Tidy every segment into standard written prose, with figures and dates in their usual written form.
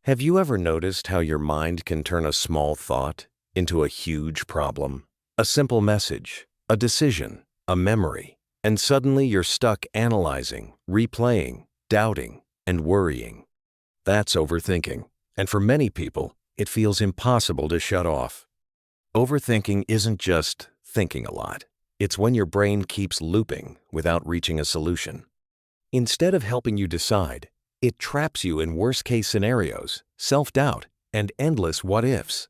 Have you ever noticed how your mind can turn a small thought into a huge problem? A simple message, a decision, a memory, and suddenly you're stuck analyzing, replaying, doubting, and worrying. That's overthinking, and for many people, it feels impossible to shut off. Overthinking isn't just thinking a lot. It's when your brain keeps looping without reaching a solution. Instead of helping you decide, it traps you in worst-case scenarios, self-doubt, and endless what-ifs.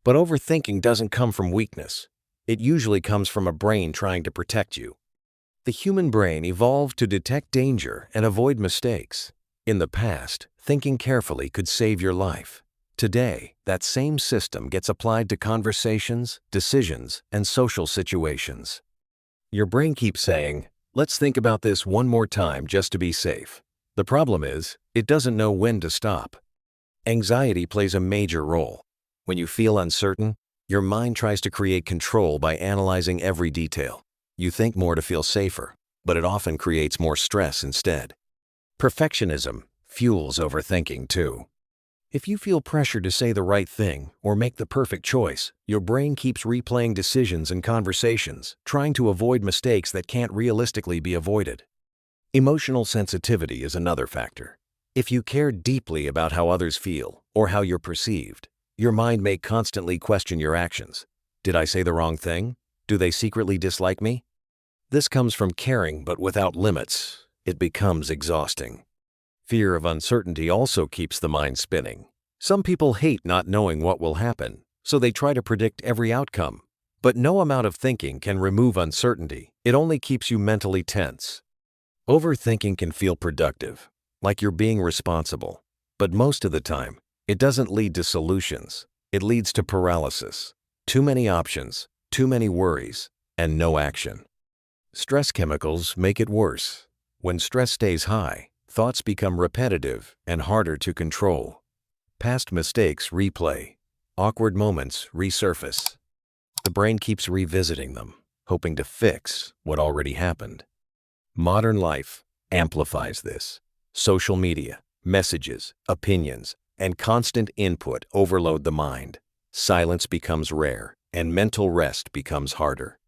But overthinking doesn't come from weakness. It usually comes from a brain trying to protect you. The human brain evolved to detect danger and avoid mistakes. In the past, thinking carefully could save your life. Today, that same system gets applied to conversations, decisions, and social situations. Your brain keeps saying, "Let's think about this one more time just to be safe." The problem is, it doesn't know when to stop. Anxiety plays a major role. When you feel uncertain, your mind tries to create control by analyzing every detail. You think more to feel safer, but it often creates more stress instead. Perfectionism fuels overthinking too. If you feel pressure to say the right thing or make the perfect choice, your brain keeps replaying decisions and conversations, trying to avoid mistakes that can't realistically be avoided. Emotional sensitivity is another factor. If you care deeply about how others feel or how you're perceived, your mind may constantly question your actions. Did I say the wrong thing? Do they secretly dislike me? This comes from caring but without limits. It becomes exhausting. Fear of uncertainty also keeps the mind spinning. Some people hate not knowing what will happen, so they try to predict every outcome. But no amount of thinking can remove uncertainty. It only keeps you mentally tense. Overthinking can feel productive, like you're being responsible. But most of the time, it doesn't lead to solutions. It leads to paralysis. Too many options, too many worries, and no action. Stress chemicals make it worse. When stress stays high, thoughts become repetitive and harder to control. Past mistakes replay. Awkward moments resurface. The brain keeps revisiting them, hoping to fix what already happened. Modern life amplifies this. Social media, messages, opinions, and constant input overload the mind. Silence becomes rare, and mental rest becomes harder.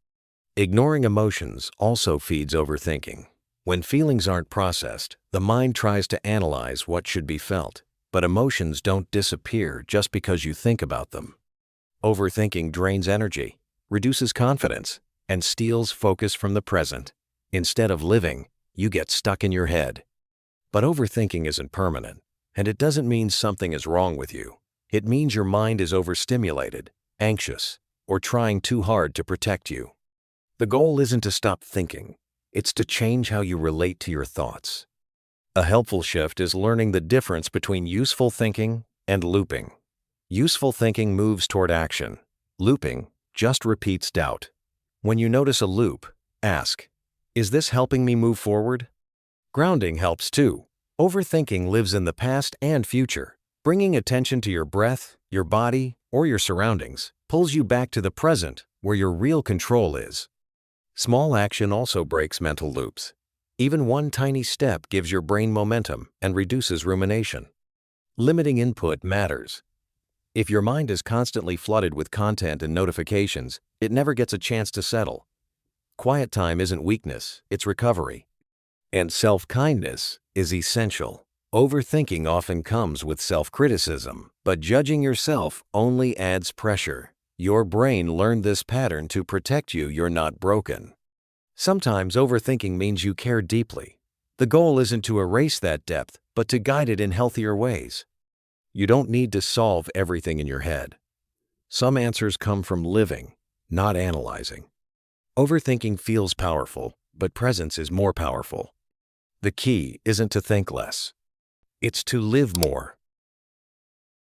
Ignoring emotions also feeds overthinking. When feelings aren't processed, the mind tries to analyze what should be felt, but emotions don't disappear just because you think about them. Overthinking drains energy, reduces confidence, and steals focus from the present. Instead of living, you get stuck in your head. But overthinking isn't permanent, and it doesn't mean something is wrong with you. It means your mind is overstimulated, anxious, or trying too hard to protect you. The goal isn't to stop thinking. It's to change how you relate to your thoughts. A helpful shift is learning the difference between useful thinking and looping. Useful thinking moves toward action. Looping just repeats doubt. When you notice a loop, ask, "Is this helping me move forward?" Grounding helps too. Overthinking lives in the past and future. Bringing attention to your breath, your body, or your surroundings pulls you back to the present where your real control is. Small action also breaks mental loops. Even one tiny step gives your brain momentum and reduces rumination. Limiting input matters. If your mind is constantly flooded with content and notifications, it never gets a chance to settle. Quiet time isn't weakness, it's recovery. And self-kindness is essential. Overthinking often comes with self-criticism, but judging yourself only adds pressure. Your brain learned this pattern to protect you. You're not broken. Sometimes overthinking means you care deeply. The goal isn't to erase that depth, but to guide it in healthier ways. You don't need to solve everything in your head. Some answers come from living, not analyzing. Overthinking feels powerful, but presence is more powerful. The key isn't to think less. It's to live more,